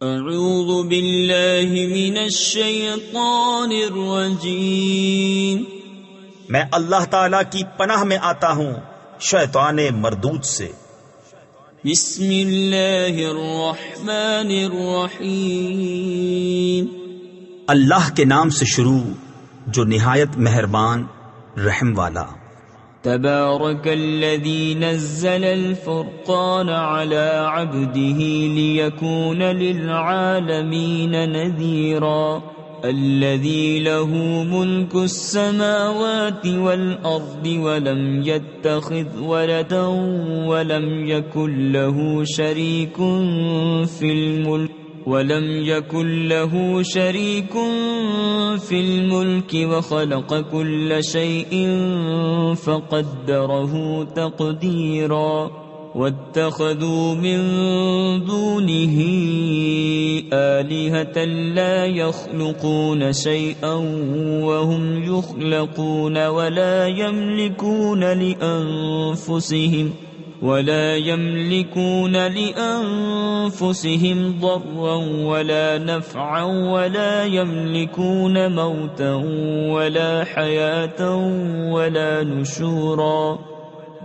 اعوذ باللہ من الشیطان الرجیم، میں اللہ تعالی کی پناہ میں آتا ہوں شیطان مردود سے۔ بسم اللہ الرحمن الرحیم، اللہ کے نام سے شروع جو نہایت مہربان رحم والا۔ تبارک الذی نزل الفرقان على عبده ليكون للعالمین نذیرا، الذي له ملك السماوات والأرض ولم يتخذ ولدا ولم يكن له شريك في الملك وخلق كل شيء فقدره تقديرا، واتخذوا من دونه آلهة لا يخلقون شيئا وهم يخلقون ولا يملكون لأنفسهم ضرا ولا نفعا ولا يملكون موتا ولا حياة ولا نشورا۔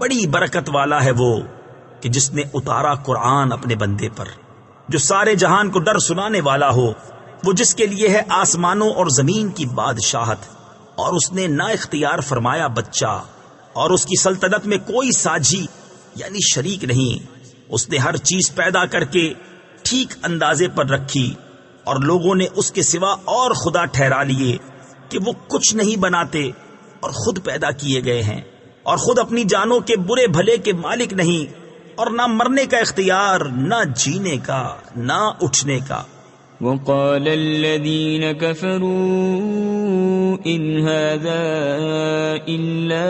بڑی برکت والا ہے وہ کہ جس نے اتارا قرآن اپنے بندے پر، جو سارے جہان کو ڈر سنانے والا ہو، وہ جس کے لیے ہے آسمانوں اور زمین کی بادشاہت، اور اس نے نہ اختیار فرمایا بچہ، اور اس کی سلطنت میں کوئی ساجی یعنی شریک نہیں۔ اس نے ہر چیز پیدا کر کے ٹھیک اندازے پر رکھی، اور لوگوں نے اس کے سوا اور خدا ٹھہرا لیے کہ وہ کچھ نہیں بناتے اور خود پیدا کیے گئے ہیں، اور خود اپنی جانوں کے برے بھلے کے مالک نہیں، اور نہ مرنے کا اختیار، نہ جینے کا، نہ اٹھنے کا۔ وقال الذين كفروا إن هذا إلا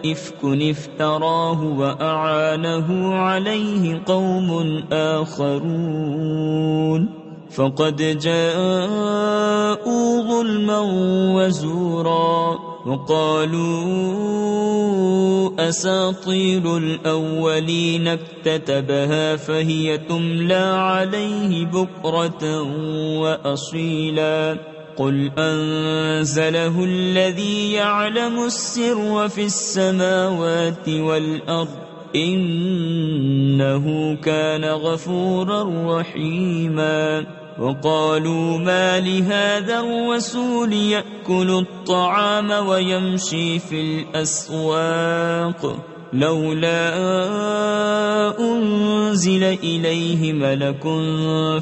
إفك افتراه وأعانه عليه قوم آخرون فقد جاءوا ظلما وزورا، وقالوا أساطير الأولين اكتتبها فهي تملى عليه بكرة وأصيلا، قل أنزله الذي يعلم السر في السماوات والأرض إنه كان غفورا رحيما، وقالوا ما لهذا الرسول يأكل الطعام ويمشي في الأسواق لولا أنزل إليه ملك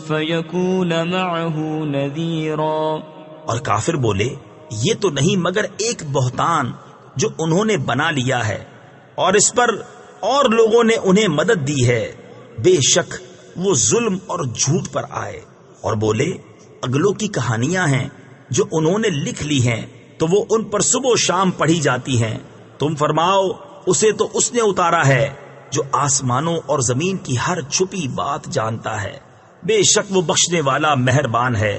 فيكون معه نذيرا۔ اور کافر بولے یہ تو نہیں مگر ایک بہتان جو انہوں نے بنا لیا ہے، اور اس پر اور لوگوں نے انہیں مدد دی ہے، بے شک وہ ظلم اور جھوٹ پر آئے۔ اور بولے اگلوں کی کہانیاں ہیں جو انہوں نے لکھ لی ہیں، تو وہ ان پر صبح و شام پڑھی جاتی ہیں۔ تم فرماؤ اسے تو اس نے اتارا ہے جو آسمانوں اور زمین کی ہر چھپی بات جانتا ہے، بے شک وہ بخشنے والا مہربان ہے۔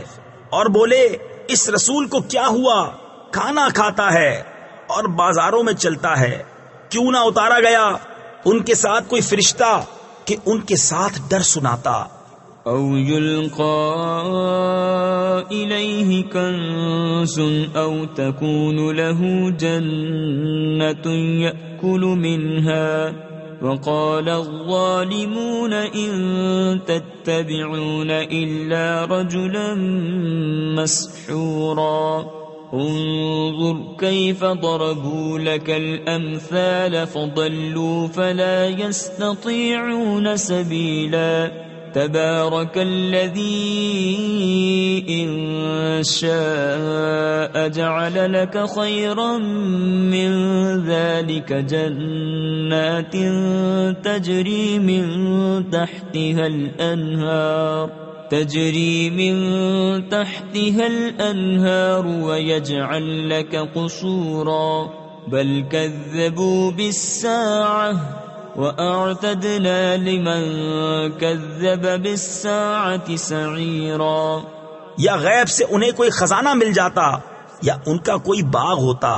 اور بولے اس رسول کو کیا ہوا، کھانا کھاتا ہے اور بازاروں میں چلتا ہے، کیوں نہ اتارا گیا ان کے ساتھ کوئی فرشتہ کہ ان کے ساتھ ڈر سناتا، او یلقا الیہ کنز او تکون له جنۃ یأکل منها، وقال الظالمون ان تتبعون الا رجلا مسحورا، انظر كيف ضربوا لك الأمثال فضلوا فلا يستطيعون سبيلا، تبارك الذي إن شاء جعل لك خيرا من ذلك جنات تجري من تحتها الأنهار ويجعل لك قصورا، بل كذبوا بالساعة وأعتدنا لمن كذب بالساعة سعيرا۔ یا غیب سے انہیں کوئی خزانہ مل جاتا یا ان کا کوئی باغ ہوتا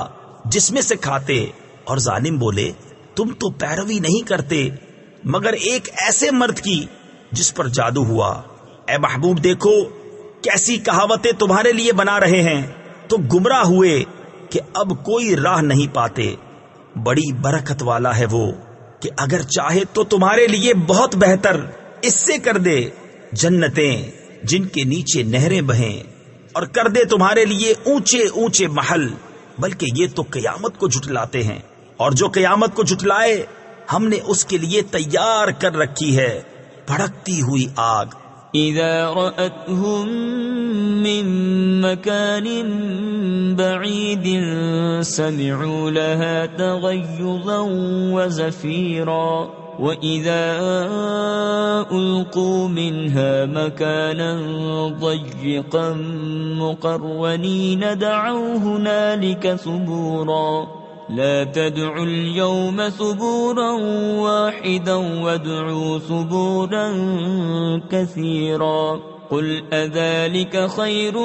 جس میں سے کھاتے، اور ظالم بولے تم تو پیروی نہیں کرتے مگر ایک ایسے مرد کی جس پر جادو ہوا، اے محبوب دیکھو کیسی کہاوتیں تمہارے لیے بنا رہے ہیں، تو گمراہ ہوئے کہ اب کوئی راہ نہیں پاتے۔ بڑی برکت والا ہے وہ کہ اگر چاہے تو تمہارے لیے بہت بہتر اس سے کر دے جنتیں جن کے نیچے نہریں بہیں، اور کر دے تمہارے لیے اونچے اونچے محل، بلکہ یہ تو قیامت کو جھٹلاتے ہیں، اور جو قیامت کو جھٹلائے ہم نے اس کے لیے تیار کر رکھی ہے بھڑکتی ہوئی آگ۔ اذا رأتهم من مكان بعيد سمعوا لها تغيظا وزفيرا وإذا ألقوا منها مكانا ضيقا مقرنين دعوا هنالك ثبورا لا تدعوا اليوم ثبورا واحدا وادعوا ثبورا كثيرا قل أذلك خير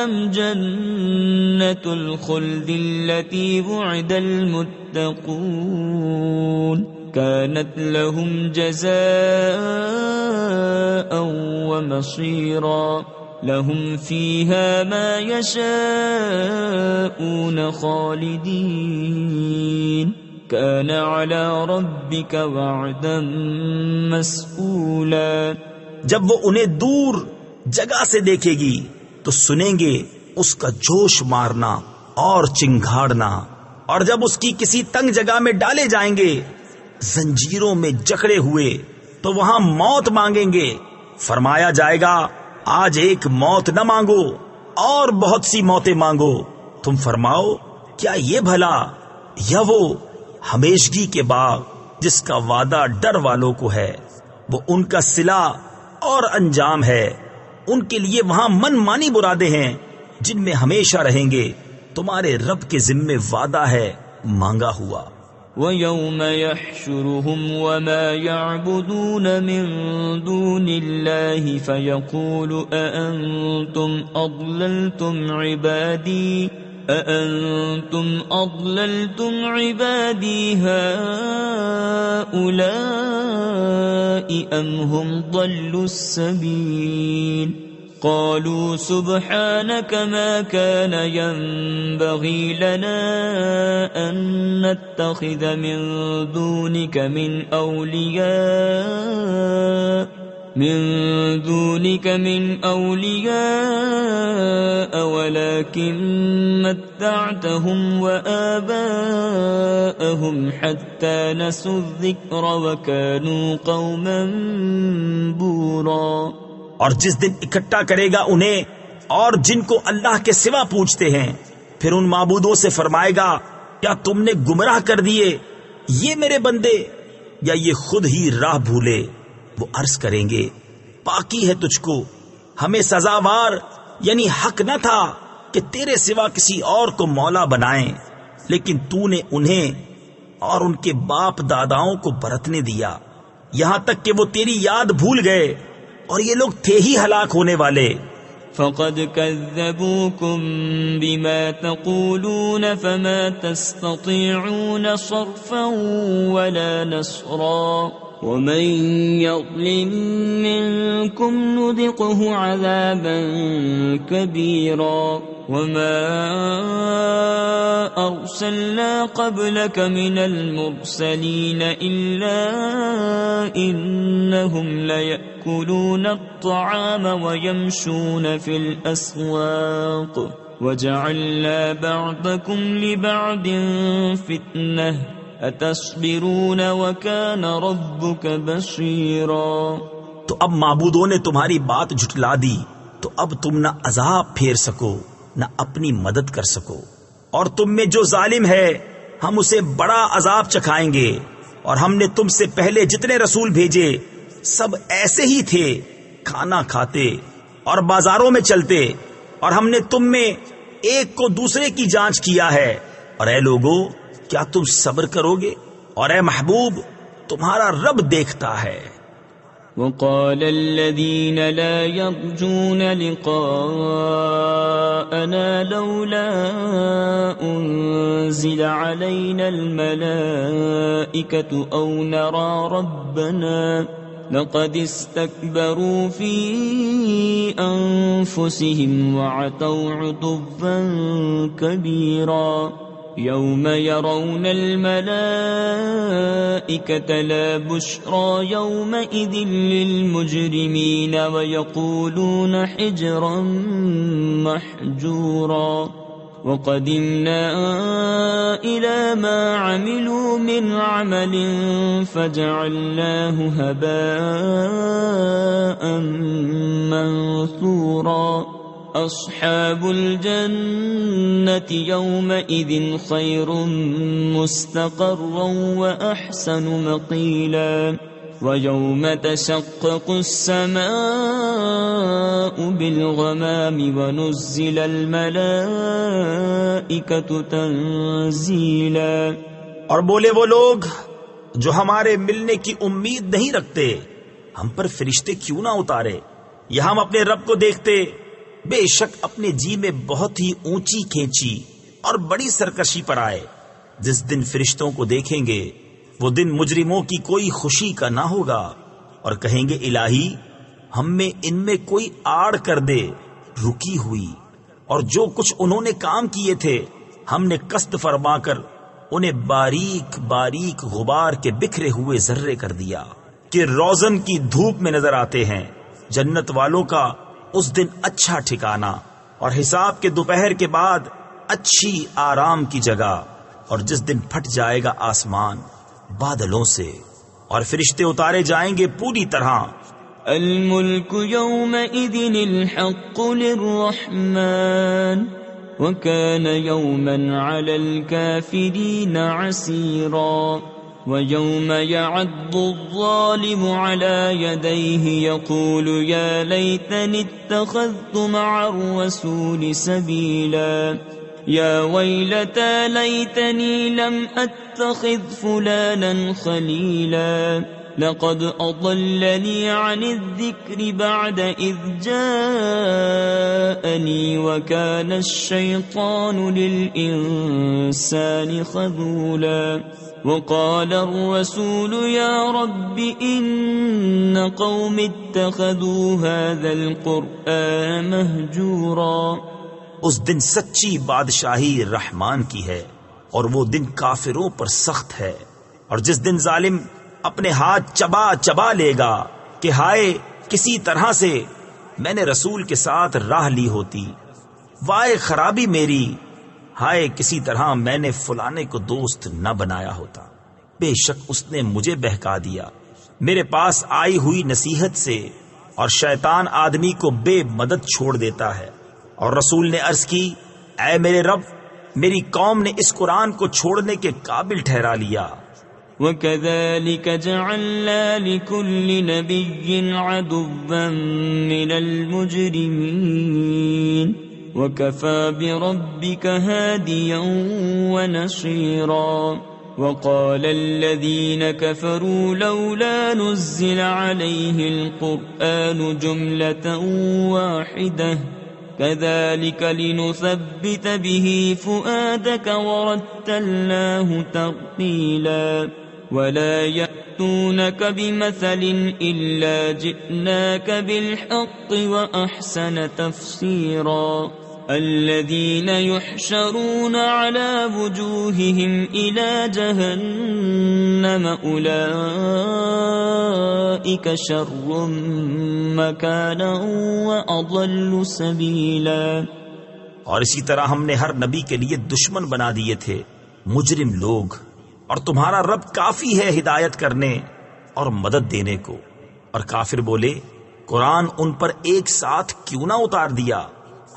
أم جنة الخلد التي وعد المتقون كانت لهم جزاء ومصيرا لهم فيها ما يشاءون خالدين كان على ربك وعدا مسئولا۔ جب وہ انہیں دور جگہ سے دیکھے گی تو سنیں گے اس کا جوش مارنا اور چنگھاڑنا، اور جب اس کی کسی تنگ جگہ میں ڈالے جائیں گے زنجیروں میں جکڑے ہوئے تو وہاں موت مانگیں گے، فرمایا جائے گا آج ایک موت نہ مانگو اور بہت سی موتیں مانگو، تم فرماؤ کیا یہ بھلا یا وہ ہمیشگی کے باغ جس کا وعدہ ڈر والوں کو ہے، وہ ان کا صلہ اور انجام ہے، ان کے لیے وہاں من مانی مرادیں ہیں جن میں ہمیشہ رہیں گے، تمہارے رب کے ذمے وعدہ ہے مانگا ہوا۔ وَيَوْمَ يَحْشُرُهُمْ وَمَا يَعْبُدُونَ مِن دُونِ اللَّهِ فَيَقُولُ أَأَنْتُمْ أَضْلَلْتُمْ عِبَادِي هَؤُلَاءِ أَمْ هُمْ ضَلُّوا السَّبِيلَ قالوا سبحانك ما كان ينبغي لنا أن نتخذ من دونك من أولياء ولكن متعتهم وآباءهم حتى نسوا الذكر وكانوا قوما بورا۔ اور جس دن اکٹھا کرے گا انہیں اور جن کو اللہ کے سوا پوچھتے ہیں، پھر ان معبودوں سے فرمائے گا کیا تم نے گمراہ کر دیے یہ میرے بندے یا یہ خود ہی راہ بھولے؟ وہ عرض کریں گے پاکی ہے تجھ کو، ہمیں سزاوار یعنی حق نہ تھا کہ تیرے سوا کسی اور کو مولا بنائیں، لیکن تو نے انہیں اور ان کے باپ داداؤں کو برتنے دیا یہاں تک کہ وہ تیری یاد بھول گئے، اور یہ لوگ تھے ہی ہلاک ہونے والے۔ فقد كذبوكم بما تقولون فما تستطيعون صرفا ولا نصرا ومن يظلم منكم نذقه عذابا كبيرا وما أرسلنا قبلك من المرسلين إلا إنهم ليأكلون الطعام ويمشون في الأسواق وجعلنا بعضكم لبعض فتنة اتصبرون وكان ربك بصيرا۔ تو اب معبودوں نے تمہاری بات جھٹلا دی تو اب تم نہ عذاب پھیر سکو نہ اپنی مدد کر سکو، اور تم میں جو ظالم ہے ہم اسے بڑا عذاب چکھائیں گے۔ اور ہم نے تم سے پہلے جتنے رسول بھیجے سب ایسے ہی تھے، کھانا کھاتے اور بازاروں میں چلتے، اور ہم نے تم میں ایک کو دوسرے کی جانچ کیا ہے۔ اور اے لوگو کیا تم صبر کرو گے؟ اور اے محبوب تمہارا رب دیکھتا ہے۔ وقال الذين لا يرجون لقاءنا لولا أنزل علينا الملائكة أو نرى ربنا لقد استكبروا في أنفسهم وعتوا عتوا كبيرا يوم يرون الملائكة لا بشرى يومئذ للمجرمين ويقولون حجرا محجورا وقدمنا إلى ما عملوا من عمل فجعلناه هباء منثورا أصحاب الجنة يومئذ خير مستقرا وأحسن مقيلا ويوم تشقق السماء بالغمام ونزل الملائكة تنزيلا۔ اور بولے وہ لوگ جو ہمارے ملنے کی امید نہیں رکھتے، ہم پر فرشتے کیوں نہ اتارے یا ہم اپنے رب کو دیکھتے، بے شک اپنے جی میں بہت ہی اونچی کھینچی اور بڑی سرکشی پر آئے۔ جس دن فرشتوں کو دیکھیں گے وہ دن مجرموں کی کوئی خوشی کا نہ ہوگا، اور کہیں گے الہی ہم میں ان میں کوئی آڑ کر دے رکی ہوئی، اور جو کچھ انہوں نے کام کیے تھے ہم نے قصد فرما کر انہیں باریک باریک غبار کے بکھرے ہوئے ذرے کر دیا کہ روزن کی دھوپ میں نظر آتے ہیں۔ جنت والوں کا اس دن اچھا ٹھکانہ، اور حساب کے دوپہر کے بعد اچھی آرام کی جگہ، اور جس دن پھٹ جائے گا آسمان بادلوں سے اور فرشتے اتارے جائیں گے پوری طرح۔ الملك يومئذ الحق للرحمن وكان يوما على الكافرين عسيرا ويوم يعض الظالم على يديه يقول يا ليتني اتخذت مع الرسول سبيلا يا ويلتى ليتني لم أتخذ فلانا خليلا لقد أضلني عن الذكر بعد إذ جاءني وكان الشيطان للإنسان خذولا وقال الرسول يا رب إن قوم اتخذوا هذا القرآن مهجورا۔ اس دن سچی بادشاہی رحمان کی ہے، اور وہ دن کافروں پر سخت ہے، اور جس دن ظالم اپنے ہاتھ چبا چبا لے گا کہ ہائے کسی طرح سے میں نے رسول کے ساتھ راہ لی ہوتی، وائے خرابی میری، ہائے کسی طرح میں نے فلانے کو دوست نہ بنایا ہوتا، بے شک اس نے مجھے بہکا دیا میرے پاس آئی ہوئی نصیحت سے، اور شیطان آدمی کو بے مدد چھوڑ دیتا ہے۔ اور رسول نے عرض کی اے میرے رب میری قوم نے اس قرآن کو چھوڑنے کے قابل ٹھہرا لیا۔ وَكَذَلِكَ جَعَلْنَا لِكُلِّ نَبِيٍّ عَدُوًّا مِّنَ الْمُجْرِمِينَ وَكَفَى بِرَبِّكَ هَادِيًا وَنَصِيرًا وَقَالَ الَّذِينَ كَفَرُوا لَوْلَا نُزِّلَ عَلَيْهِ الْقُرْآنُ جُمْلَةً وَاحِدَةً كذلك لنثبت به فؤادك ورتلناه ترتيلا ولا يأتونك بمثل إلا جئناك بالحق وأحسن تفسيرا الذين يحشرون على وجوههم إلى جهنم أولئك شر مكانا وأضل سبيلا۔ اور اسی طرح ہم نے ہر نبی کے لیے دشمن بنا دیے تھے مجرم لوگ، اور تمہارا رب کافی ہے ہدایت کرنے اور مدد دینے کو۔ اور کافر بولے قرآن ان پر ایک ساتھ کیوں نہ اتار دیا،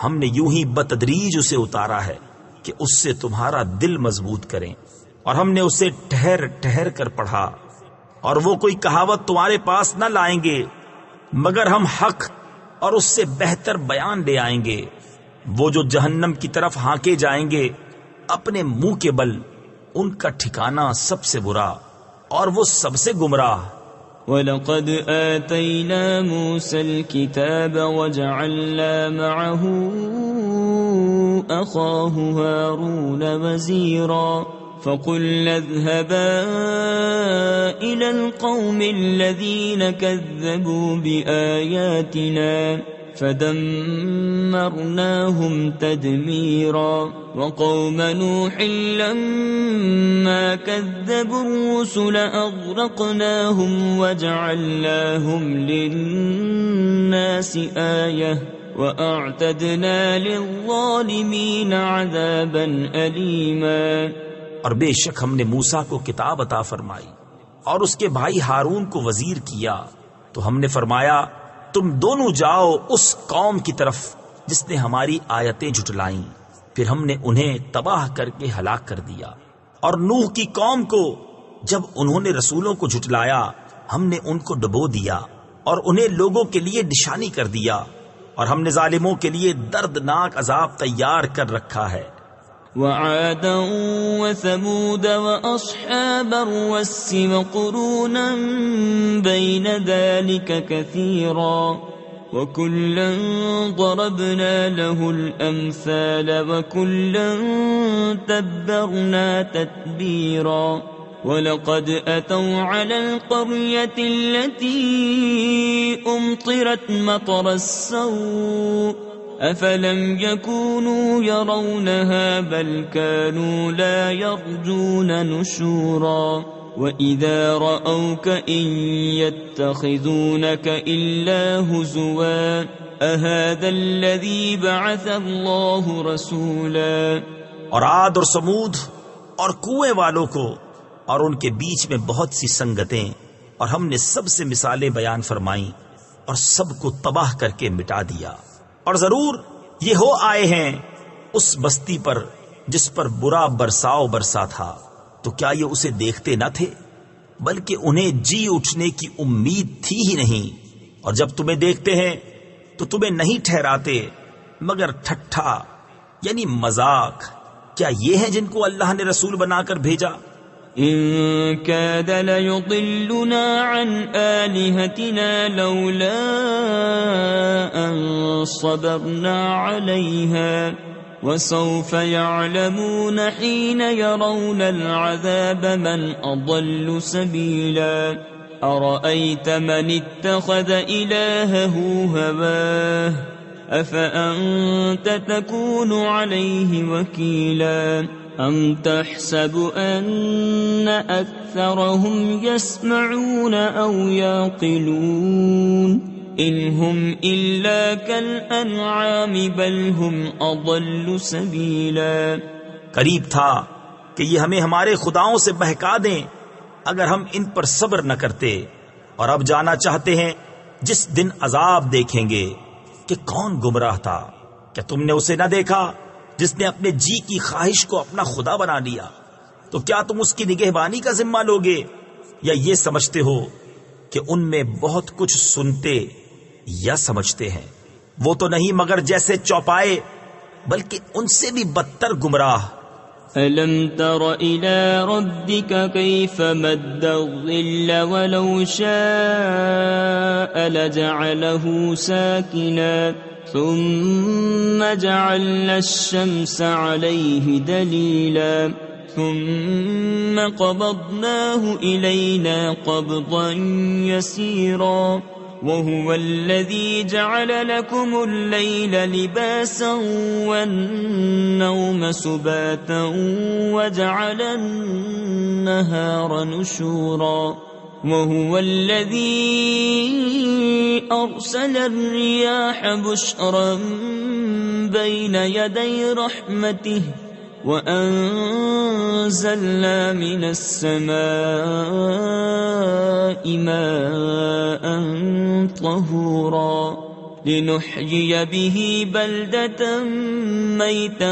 ہم نے یوں ہی بتدریج اسے اتارا ہے کہ اس سے تمہارا دل مضبوط کریں، اور ہم نے اسے ٹھہر ٹھہر کر پڑھا، اور وہ کوئی کہاوت تمہارے پاس نہ لائیں گے مگر ہم حق اور اس سے بہتر بیان لے آئیں گے۔ وہ جو جہنم کی طرف ہانکے جائیں گے اپنے منہ کے بل، ان کا ٹھکانہ سب سے برا اور وہ سب سے گمراہ۔ وَلَقَدْ آتَيْنَا مُوسَى الْكِتَابَ وَجَعَلْنَا مَعَهُ أَخَاهُ هَارُونَ وَزِيرًا فقلنا اذهبا إلى القوم الذين كذبوا بآياتنا فدمرناهم تدميرا وقوم نوح لما كذبوا الرسل أغرقناهم وجعلناهم للناس آية وأعتدنا للظالمين عذابا أليما۔ اور بے شک ہم نے موسیٰ کو کتاب عطا فرمائی اور اس کے بھائی ہارون کو وزیر کیا، تو ہم نے فرمایا تم دونوں جاؤ اس قوم کی طرف جس نے ہماری آیتیں جھٹلائیں، پھر ہم نے انہیں تباہ کر کے ہلاک کر دیا۔ اور نوح کی قوم کو جب انہوں نے رسولوں کو جھٹلایا ہم نے ان کو ڈبو دیا اور انہیں لوگوں کے لیے نشانی کر دیا، اور ہم نے ظالموں کے لیے دردناک عذاب تیار کر رکھا ہے۔ وعادا وثمود وأصحاب الرس وقرونا بين ذلك كثيرا وكلا ضربنا له الأمثال وكلا تبرنا تتبيرا ولقد أتوا على القرية التي أمطرت مطر السوء أفلم يكونوا يرونها بل كانوا لا يرجون نشورا وإذا رأوك إن يتخذونك إلا هزوا أهذا الذي بعث الله رسولا۔ اور عاد اور سمود اور کوئے والوں کو اور ان کے بیچ میں بہت سی سنگتیں، اور ہم نے سب سے مثالیں بیان فرمائیں اور سب کو تباہ کر کے مٹا دیا۔ اور ضرور یہ ہو آئے ہیں اس بستی پر جس پر برا برساؤ برسا تھا، تو کیا یہ اسے دیکھتے نہ تھے؟ بلکہ انہیں جی اٹھنے کی امید تھی ہی نہیں، اور جب تمہیں دیکھتے ہیں تو تمہیں نہیں ٹھہراتے مگر ٹھٹھا یعنی مذاق۔ کیا یہ ہیں جن کو اللہ نے رسول بنا کر بھیجا؟ إن كاد ليضلنا عن آلهتنا لولا أن صبرنا عليها وسوف يعلمون حين يرون العذاب من أضل سبيلا أرأيت من اتخذ إلهه هواه أفأنت تكون عليه وكيلا أم تحسب أن أكثرهم يسمعون أو يعقلون إن هم إلا كالأنعام بل هم أضل سبيلا۔ قریب تھا کہ یہ ہمیں ہمارے خداؤں سے بہکا دیں اگر ہم ان پر صبر نہ کرتے، اور اب جانا چاہتے ہیں جس دن عذاب دیکھیں گے کہ کون گمراہ تھا۔ کیا تم نے اسے نہ دیکھا جس نے اپنے جی کی خواہش کو اپنا خدا بنا لیا؟ تو کیا تم اس کی نگہبانی کا ذمہ لوگے، یا یہ سمجھتے ہو کہ ان میں بہت کچھ سنتے یا سمجھتے ہیں؟ وہ تو نہیں مگر جیسے چوپائے، بلکہ ان سے بھی بدتر گمراہ۔ أَلَمْ تَرَ إِلَى رَبِّكَ كَيْفَ مَدَّ الظِّلَّ وَلَوْ شَاءَ لَجَعَلَهُ سَاكِنًا ثم جعلنا الشمس عليه دليلا ثم قبضناه إلينا قبضا يسيرا وهو الذي جعل لكم الليل لباسا والنوم سباتا وجعل النهار نشورا وهو الذي أرسل الرياح بشرا بين يدي رحمته وأنزلنا من السماء ماء طهورا لنحيي به بلدة ميتا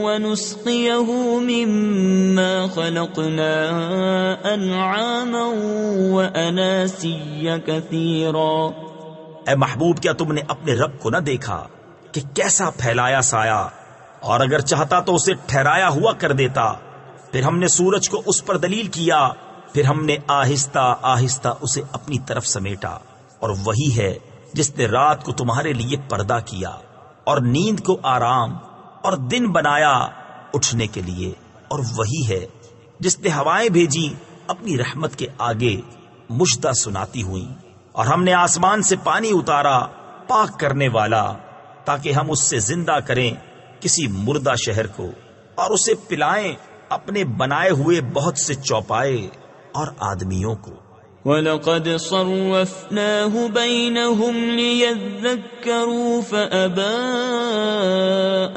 ونسقيه مما خلقنا أنعاما وأناسيا كثيرا۔ اے محبوب، کیا تم نے اپنے رب کو نہ دیکھا کہ کیسا پھیلایا سایہ، اور اگر چاہتا تو اسے ٹھہرایا ہوا کر دیتا۔ پھر ہم نے سورج کو اس پر دلیل کیا، پھر ہم نے آہستہ آہستہ اسے اپنی طرف سمیٹا، اور وہی ہے جس نے رات کو تمہارے لیے پردہ کیا اور نیند کو آرام اور دن بنایا اٹھنے کے لیے، اور وہی ہے جس نے ہوائیں بھیجی اپنی رحمت کے آگے مجدہ سناتی ہوئیں، اور ہم نے آسمان سے پانی اتارا پاک کرنے والا تاکہ ہم اس سے زندہ کریں کسی مردہ شہر کو، اور اسے پلائیں اپنے بنائے ہوئے بہت سے چوپائے اور آدمیوں کو۔ وَلَقَدْ صَرَّفْنَاهُ بَيْنَهُمْ لِيَذَّكَّرُوا فَأَبَى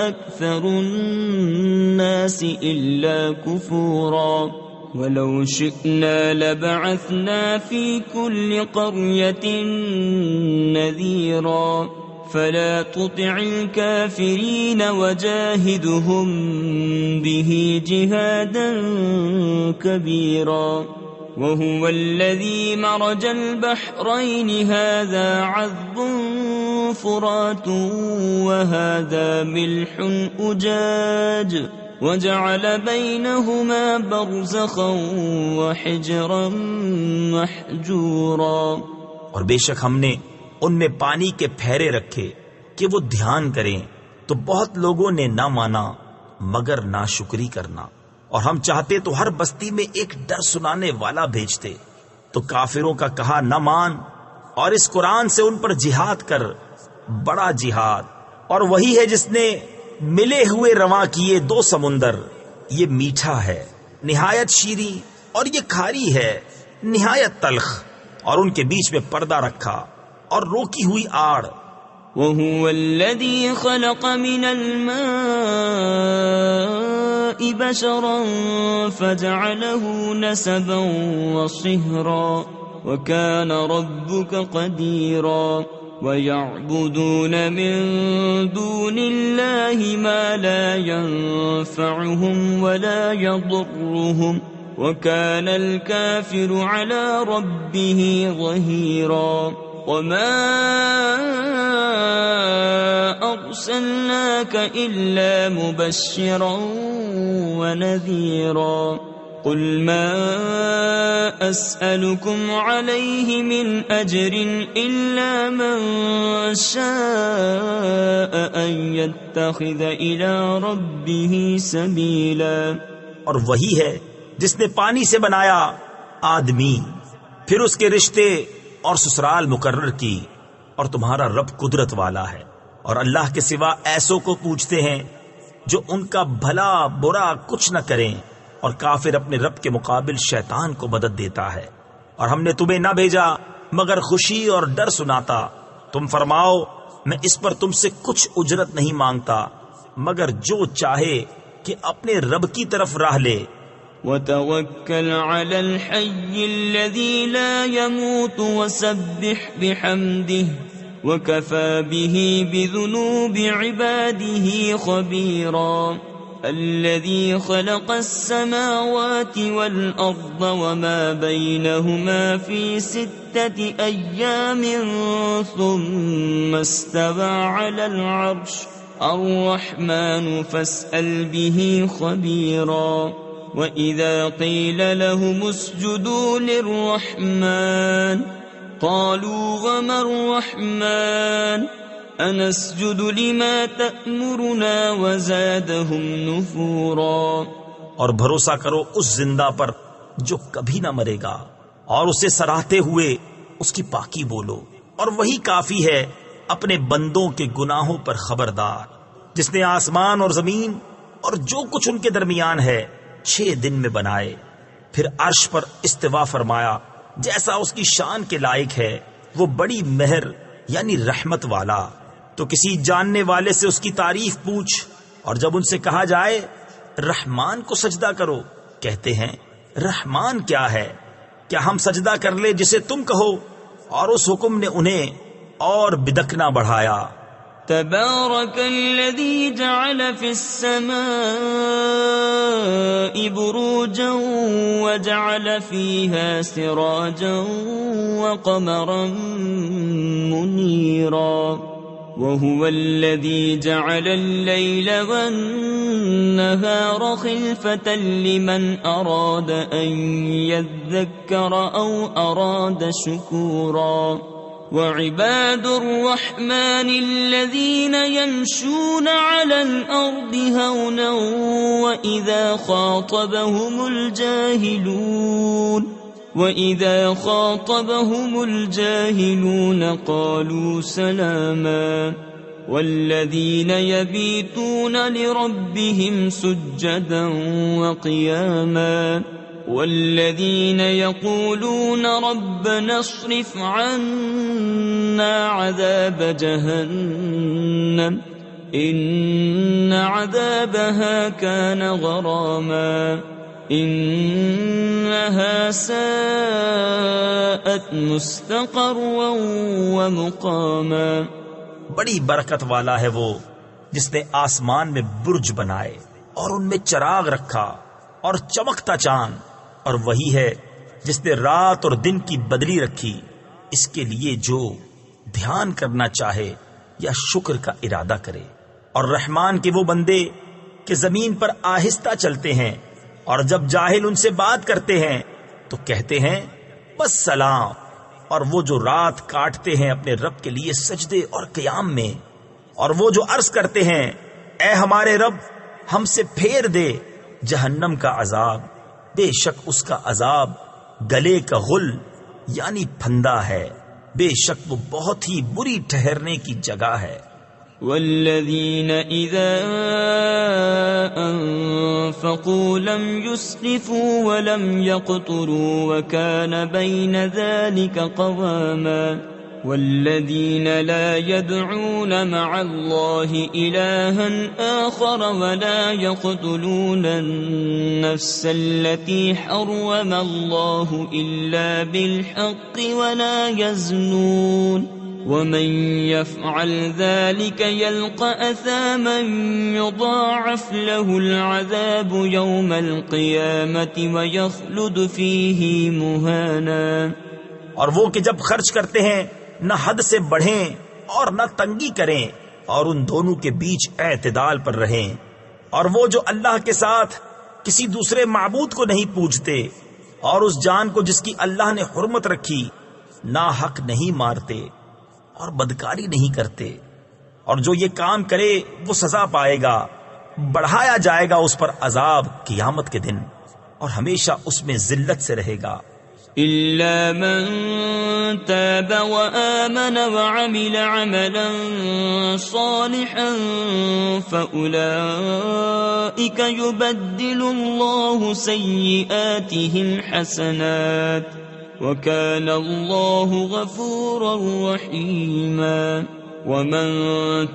أَكْثَرُ النَّاسِ إِلَّا كُفُورًا وَلَوْ شِئْنَا لَبَعَثْنَا فِي كُلِّ قَرْيَةٍ نَذِيرًا فَلَا تُطِعِ الْكَافِرِينَ وَجَاهِدْهُمْ بِهِ جِهَادًا كَبِيرًا وَهُوَ الَّذِي مَرَجَ الْبَحْرَيْنِ هَذَا عَذْبٌ فُرَاتٌ وَهَذَا مِلْحٌ أُجَاجٌ وَجَعَلَ بَيْنَهُمَا بَرْزَخًا وَحِجْرًا مَحْجُورًا۔ اور بے شک ہم نے ان میں پانی کے پھیرے رکھے کہ وہ دھیان کریں، تو بہت لوگوں نے نہ مانا مگر ناشکری کرنا، اور ہم چاہتے تو ہر بستی میں ایک ڈر سنانے والا بھیجتے، تو کافروں کا کہا نہ مان، اور اس قرآن سے ان پر جہاد کر، بڑا جہاد، اور وہی ہے جس نے ملے ہوئے رواں کیے دو سمندر، یہ میٹھا ہے نہایت شیریں، اور یہ کھاری ہے نہایت تلخ، اور ان کے بیچ میں پردہ رکھا اور روکی ہوئی آڑ۔ وَهُوَ الَّذِي خَلَقَ مِنَ الْمَاءِ بَشَرًا فَجَعَلَهُ نَسَبًا وَصِهْرًا وَكَانَ رَبُّكَ قَدِيرًا وَيَعْبُدُونَ مِن دُونِ اللَّهِ مَا لَا يَنفَعُهُمْ وَلَا يَضُرُّهُمْ وَكَانَ الْكَافِرُ عَلَى رَبِّهِ ظَهِيرًا۔ وَمَا أَرْسَلْنَاكَ إِلَّا مُبَشِّرًا وَنَذِيرًا قُلْ مَا أَسْأَلُكُمْ عَلَيْهِ مِنْ أَجْرٍ إِلَّا مَنْ شَاءَ أَنْ يَتَّخِذَ إِلَى رَبِّهِ سَبِيلًا۔ اور وہی ہے جس نے پانی سے بنایا آدمی، پھر اس کے رشتے اور سسرال مقرر کی، اور تمہارا رب قدرت والا ہے، اور اللہ کے سوا ایسوں کو پوچھتے ہیں جو ان کا بھلا برا کچھ نہ کریں، اور کافر اپنے رب کے مقابل شیطان کو مدد دیتا ہے۔ اور ہم نے تمہیں نہ بھیجا مگر خوشی اور ڈر سناتا، تم فرماؤ میں اس پر تم سے کچھ اجرت نہیں مانگتا مگر جو چاہے کہ اپنے رب کی طرف راہ لے۔ وَتَوَكَّلْ عَلَى الْحَيِّ الَّذِي لَا يَمُوتُ وَسَبِّحْ بِحَمْدِهِ وَكَفَى بِهِ بِذُنُوبِ عِبَادِهِ خَبِيرًا الَّذِي خَلَقَ السَّمَاوَاتِ وَالْأَرْضَ وَمَا بَيْنَهُمَا فِي 6 أَيَّامٍ ثُمَّ اسْتَوَى عَلَى الْعَرْشِ الرَّحْمَنُ فَاسْأَلْ بِهِ خَبِيرًا وَإِذَا قِيلَ لَهُمُ اسْجُدُوا لِلرَّحْمَنِ قَالُوا وَمَا الرَّحْمَنُ أَنَسْجُدُ لِمَا تَأْمُرُنَا وَزَادَهُمْ نُفُورًا۔ اور بھروسہ کرو اس زندہ پر جو کبھی نہ مرے گا، اور اسے سراہتے ہوئے اس کی پاکی بولو، اور وہی کافی ہے اپنے بندوں کے گناہوں پر خبردار، جس نے آسمان اور زمین اور جو کچھ ان کے درمیان ہے 6 دن میں بنائے، پھر عرش پر استوا فرمایا جیسا اس کی شان کے لائق ہے، وہ بڑی مہر یعنی رحمت والا۔ تو کسی جاننے والے سے اس کی تعریف پوچھ، اور جب ان سے کہا جائے رحمان کو سجدہ کرو، کہتے ہیں رحمان کیا ہے؟ کیا ہم سجدہ کر لے جسے تم کہو؟ اور اس حکم نے انہیں اور بدکنا بڑھایا۔ تبارك الذي جعل في السماء بروجا وجعل فيها سراجا وقمرا منيرا وهو الذي جعل الليل والنهار خلفة لمن أراد أن يذكر أو أراد شكورا وعباد الرحمن الذين يمشون على الأرض هونا وإذا خاطبهم الجاهلون قالوا سلاما والذين يبيتون لربهم سجدا وقياما والذين يقولون ربنا اصرف عنا عذاب جهنم إن عذابها كان غراما إنها ساءت مستقرا ومقاما. بڑی برکت والا ہے وہ جس نے آسمان میں برج بنائے اور ان میں چراغ رکھا اور چمکتا چاند، اور وہی ہے جس نے رات اور دن کی بدلی رکھی، اس کے لیے جو دھیان کرنا چاہے یا شکر کا ارادہ کرے. اور رحمان کے وہ بندے کہ زمین پر آہستہ چلتے ہیں، اور جب جاہل ان سے بات کرتے ہیں تو کہتے ہیں بس سلام. اور وہ جو رات کاٹتے ہیں اپنے رب کے لیے سجدے اور قیام میں، اور وہ جو عرض کرتے ہیں اے ہمارے رب ہم سے پھیر دے جہنم کا عذاب، بے شک اس کا عذاب گلے کا غل یعنی پھندا ہے، بے شک وہ بہت ہی بری ٹھہرنے کی جگہ ہے. والذین اذا انفقوا لم يسرفوا ولم يقتروا وكان بين ذلك قواما والذين لا يدعون مع الله إلها آخر ولا يقتلون النفس التي حرم الله إلا بالحق ولا يزنون ومن يفعل ذلك يلقى أثاما يضاعف له العذاب يوم القيامة ويخلد فيه مهانا. اور وہ کہ جب خرچ کرتے ہیں نہ حد سے بڑھیں اور نہ تنگی کریں، اور ان دونوں کے بیچ اعتدال پر رہیں. اور وہ جو اللہ کے ساتھ کسی دوسرے معبود کو نہیں پوجتے، اور اس جان کو جس کی اللہ نے حرمت رکھی نہ حق نہیں مارتے اور بدکاری نہیں کرتے، اور جو یہ کام کرے وہ سزا پائے گا، بڑھایا جائے گا اس پر عذاب قیامت کے دن، اور ہمیشہ اس میں ذلت سے رہے گا. إلا من تاب وآمن وعمل عملا صالحا فأولئك يبدل الله سيئاتهم حسنات وكان الله غفورا رحيما. ومن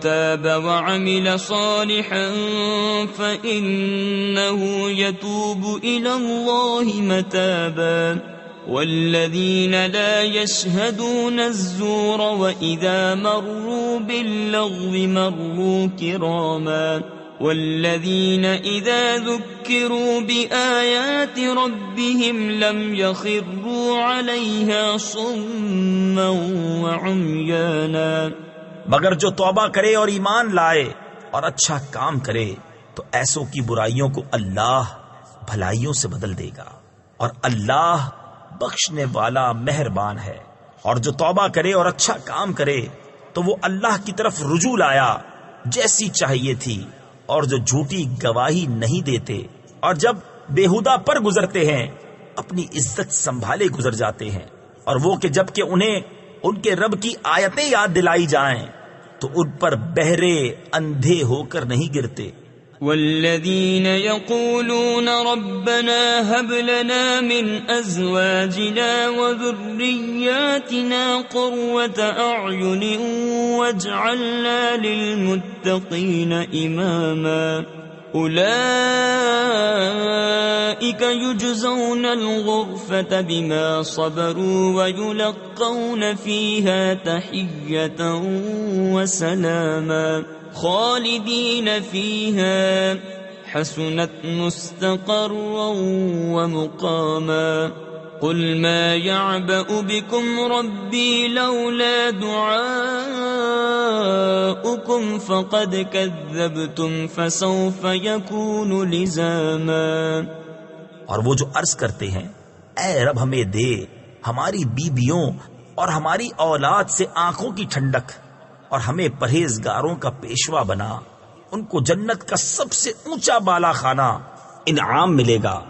تاب وعمل صالحا فإنه يتوب إلى الله متابا. والذين لا يشهدون الزور وإذا مروا باللغو مروا كراما. والذين إذا ذكروا بآيات ربهم لم يخروا عليها صما وعميانا. مگر جو توبہ کرے اور ایمان لائے اور اچھا کام کرے تو ایسوں کی برائیوں کو اللہ بھلائیوں سے بدل دے گا، اور اللہ بخشنے والا مہربان ہے. اور جو توبہ کرے اور اچھا کام کرے تو وہ اللہ کی طرف رجوع لایا جیسی چاہیے تھی، اور جو جھوٹی گواہی نہیں دیتے اور جب بےہودہ پر گزرتے ہیں اپنی عزت سنبھالے گزر جاتے ہیں. اور وہ کہ جب کہ انہیں ان کے رب کی آیتیں یاد دلائی جائیں تو ان پر بہرے اندھے ہو کر نہیں گرتے. والذین یقولون ربنا هب لنا من ازواجنا وذریاتنا قرة اعین واجعلنا للمتقین اماما. اولئک یجزون الغرفة بما صبروا ویلقون فیها تحیة وسلاما خالدین فیها حسنت مستقرا ومقاما. قل ما يعبأ بكم ربي لولا دعاؤكم فقد كذبتم فسوف يكون لزاما. اور وہ جو عرض کرتے ہیں اے رب ہمیں دے ہماری بیویوں اور ہماری اولاد سے آنکھوں کی ٹھنڈک، اور ہمیں پرہیزگاروں کا پیشوا بنا۔ ان کو جنت کا سب سے اونچا بالا خانہ انعام ملے گا،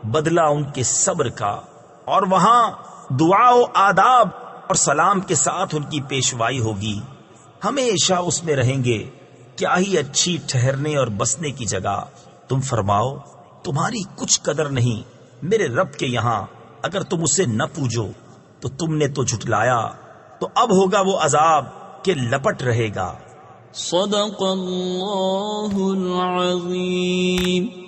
بدلہ ان کے صبر کا، اور وہاں دعا و آداب اور سلام کے ساتھ ان کی پیشوائی ہوگی۔ ہمیشہ اس میں رہیں گے، کیا ہی اچھی ٹھہرنے اور بسنے کی جگہ۔ تم فرماؤ تمہاری کچھ قدر نہیں میرے رب کے یہاں، اگر تم اسے نہ پوجو تو تم نے تو جھٹلایا، تو اب ہوگا وہ عذاب کہ لپٹ رہے گا۔ صدق اللہ العظیم۔